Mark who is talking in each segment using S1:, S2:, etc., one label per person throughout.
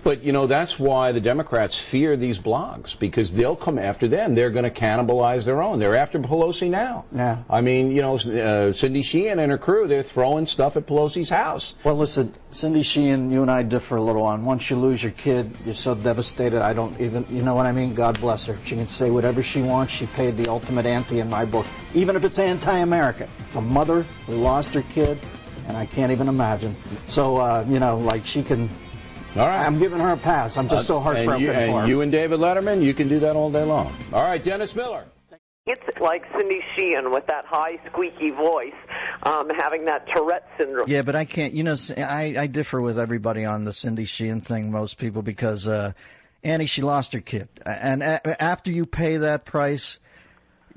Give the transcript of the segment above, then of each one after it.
S1: But, that's why the Democrats fear these blogs, because they'll come after them. They're going to cannibalize their own. They're after Pelosi now.
S2: Yeah.
S1: I mean, Cindy Sheehan and her crew, they're throwing stuff at Pelosi's house.
S2: Well, listen, Cindy Sheehan, you and I differ a little on. Once you lose your kid, you're so devastated, I don't even, you know what I mean? God bless her. She can say whatever she wants. She paid the ultimate ante in my book, even if it's anti-American. It's a mother who lost her kid, and I can't even imagine. So, she can...
S1: All right.
S2: I'm giving her a pass. I'm just so heartbroken for her.
S1: And you and David Letterman, you can do that all day long. All right, Dennis Miller.
S3: It's like Cindy Sheehan with that high, squeaky voice, having that Tourette syndrome.
S4: Yeah, but I can't, I differ with everybody on the Cindy Sheehan thing, most people, because, Annie, she lost her kid. And after you pay that price,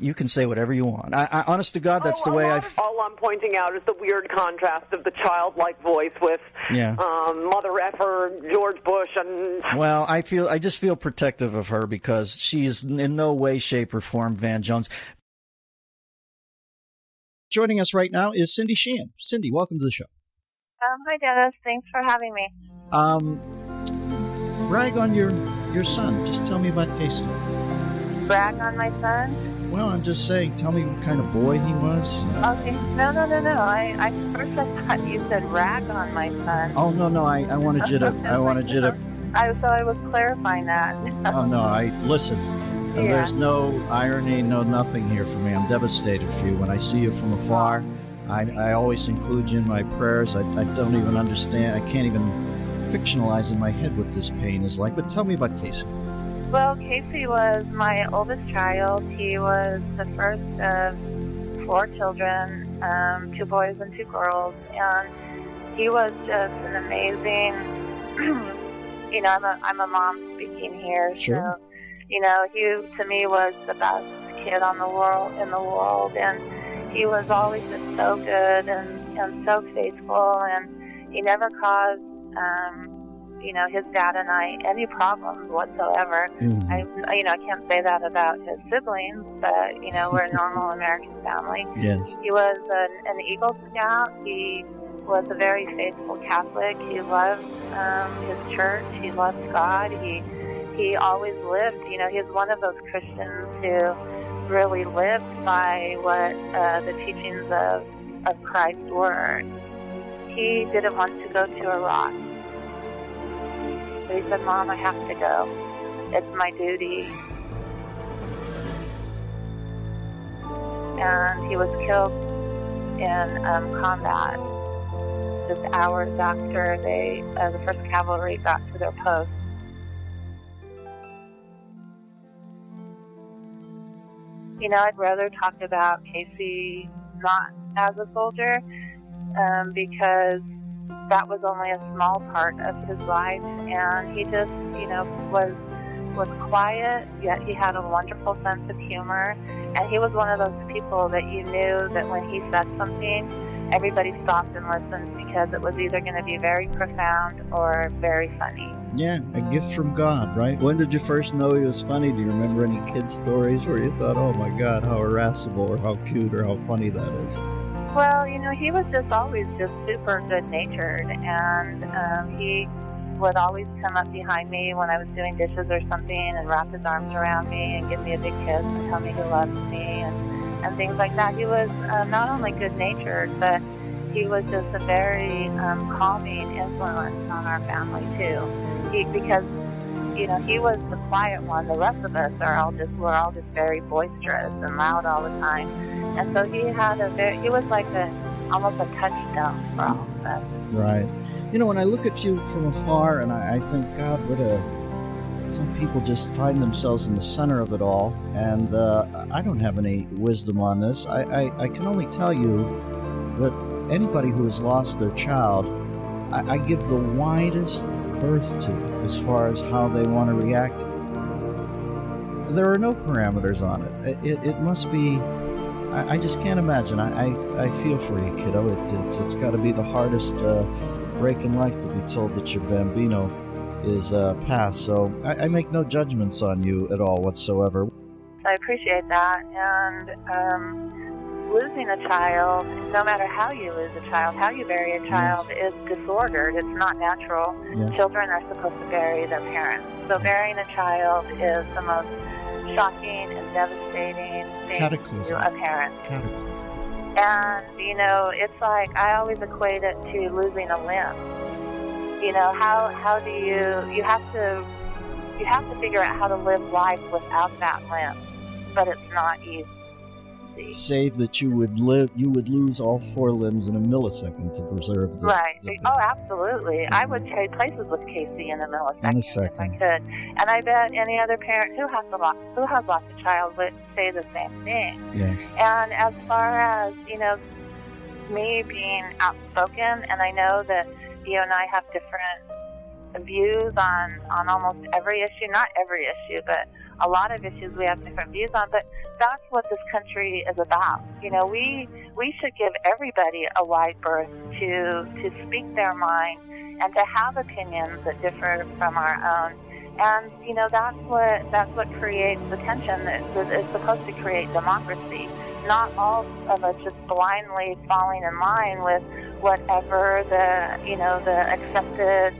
S4: you can say whatever you want. I honest to God, that's the way I...
S3: All I'm pointing out is the weird contrast of the childlike voice with Mother Effer, George Bush, and...
S4: Well, I just feel protective of her because she is in no way, shape, or form Van Jones. Joining us right now is Cindy Sheehan. Cindy, welcome to the show.
S5: Hi, Dennis. Thanks for having me.
S4: Brag on your son. Just tell me about Casey.
S5: Brag on my son?
S4: Well, I'm just saying, tell me what kind of boy he was.
S5: Okay. No. I thought you said rag on my son.
S4: Oh, no, I wanted you to,
S5: I was clarifying that.
S4: Oh, no, listen,
S5: Yeah.
S4: There's no irony, no nothing here for me. I'm devastated for you. When I see you from afar, I always include you in my prayers. I don't even understand, I can't even fictionalize in my head what this pain is like. But tell me about Casey.
S5: Well, Casey was my oldest child. He was the first of 4 children, 2 boys and 2 girls, and he was just an amazing, I'm a mom speaking here,
S4: Sure.
S5: so, he to me was the best kid in the world, and he was always just so good and so faithful, and he never caused, his dad and I any problems whatsoever.
S4: Mm-hmm.
S5: I can't say that about his siblings, but, we're a normal American family.
S4: Yes.
S5: He was an Eagle Scout. He was a very faithful Catholic. He loved his church. He loved God. He always lived, he's one of those Christians who really lived by what the teachings of Christ were. He didn't want to go to Iraq. So he said, Mom, I have to go. It's my duty. And he was killed in combat just hours after the 1st Cavalry got to their post. I'd rather talk about Casey not as a soldier because that was only a small part of his life, and he just, was quiet, yet he had a wonderful sense of humor, and he was one of those people that you knew that when he said something, everybody stopped and listened because it was either going to be very profound or very funny.
S4: Yeah, a gift from God, right? When did you first know he was funny? Do you remember any kid stories where you thought, oh my God, how irascible or how cute or how funny that is?
S5: Well, he was just always just super good-natured, and he would always come up behind me when I was doing dishes or something and wrap his arms around me and give me a big kiss and tell me he loves me and things like that. He was not only good-natured, but he was just a very calming influence on our family, too. Because he was the quiet one. The rest of us we're all just very boisterous and loud all the time. And so he was like almost a touchstone for all of us.
S4: Right. When I look at you from afar and I think, God, some people just find themselves in the center of it all. And I don't have any wisdom on this. I can only tell you that anybody who has lost their child, I give the widest berth to as far as how they want to react. There are no parameters on it. It must be, I just can't imagine. I feel for you, kiddo. It's got to be the hardest break in life to be told that your bambino is passed. So I make no judgments on you at all whatsoever.
S5: I appreciate that. And losing a child, no matter how you lose a child, how you bury a child, is disordered. It's not natural. Children are supposed to bury their parents. So burying a child is the most shocking and devastating thing to a parent. And, you know, it's like, I always equate it to losing a limb. You know, how do you have to figure out how to live life without that limb, but it's not easy.
S4: Save that you would lose all 4 limbs in a millisecond to preserve the...
S5: Right. Oh, absolutely. I would trade places with Casey in a millisecond if I could. And I bet any other parent who has lost a child would say the same thing.
S4: Yes.
S5: And as far as, you know, me being outspoken, and I know that you and I have different views on almost every issue, not every issue, but a lot of issues we have different views on, but that's what this country is about. You know, we should give everybody a wide berth to speak their mind and to have opinions that differ from our own. And, you know, that's what creates the tension that is supposed to create democracy. Not all of us just blindly falling in line with whatever the accepted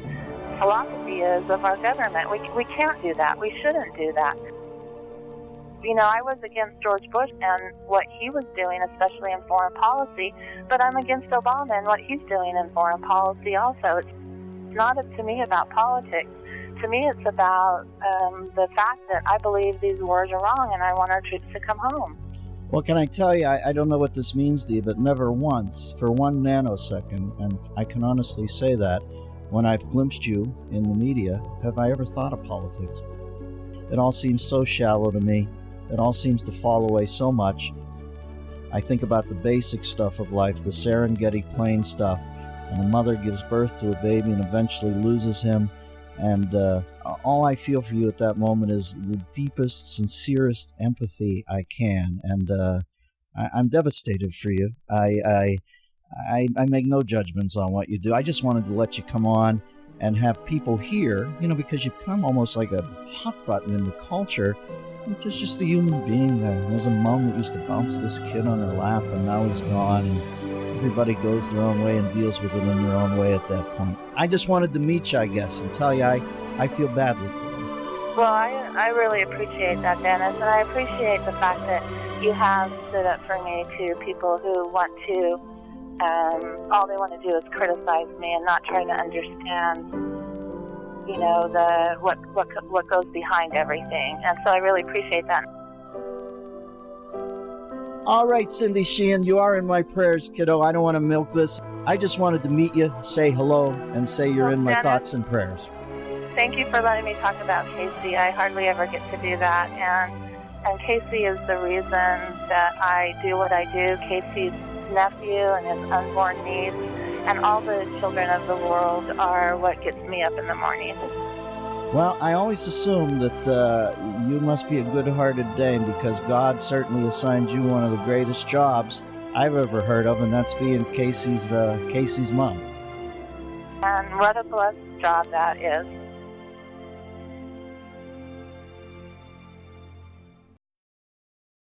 S5: philosophy is of our government. We can't do that. We shouldn't do that. You know, I was against George Bush and what he was doing, especially in foreign policy, but I'm against Obama and what he's doing in foreign policy also. It's not to me about politics. To me, it's about the fact that I believe these wars are wrong and I want our troops to come home.
S4: Well, can I tell you, I don't know what this means to you, but never once, for 1 nanosecond, and I can honestly say that, when I've glimpsed you in the media, have I ever thought of politics. It all seems so shallow to me. It all seems to fall away so much. I think about the basic stuff of life, the Serengeti plain stuff, and a mother gives birth to a baby and eventually loses him, and all I feel for you at that moment is the deepest, sincerest empathy I can, and I'm devastated for you. I make no judgments on what you do. I just wanted to let you come on and have people here, you know, because you become almost like a hot button in the culture. It's just a human being there. There's a mom that used to bounce this kid on her lap, and now he's gone, and everybody goes their own way and deals with it in their own way at that point. I just wanted to meet you, I guess, and tell you I feel badly for you.
S5: Well, I really appreciate that, Dennis, and I appreciate the fact that you have stood up for me to people who want to all they want to do is criticize me and not try to understand, you know, what goes behind everything. And so I really appreciate that.
S4: All right, Cindy Sheehan, you are in my prayers, kiddo. I don't want to milk this. I just wanted to meet you, say hello, and say you're in my
S5: Dennis,
S4: thoughts and prayers.
S5: Thank you for letting me talk about Casey. I hardly ever get to do that. And Casey is the reason that I do what I do. Casey's nephew and his unborn niece and all the children of the world are what gets me up in the morning.
S4: Well, I always assume that you must be a good-hearted dame because God certainly assigned you one of the greatest jobs I've ever heard of, and that's being Casey's mom.
S5: And what a blessed job that is.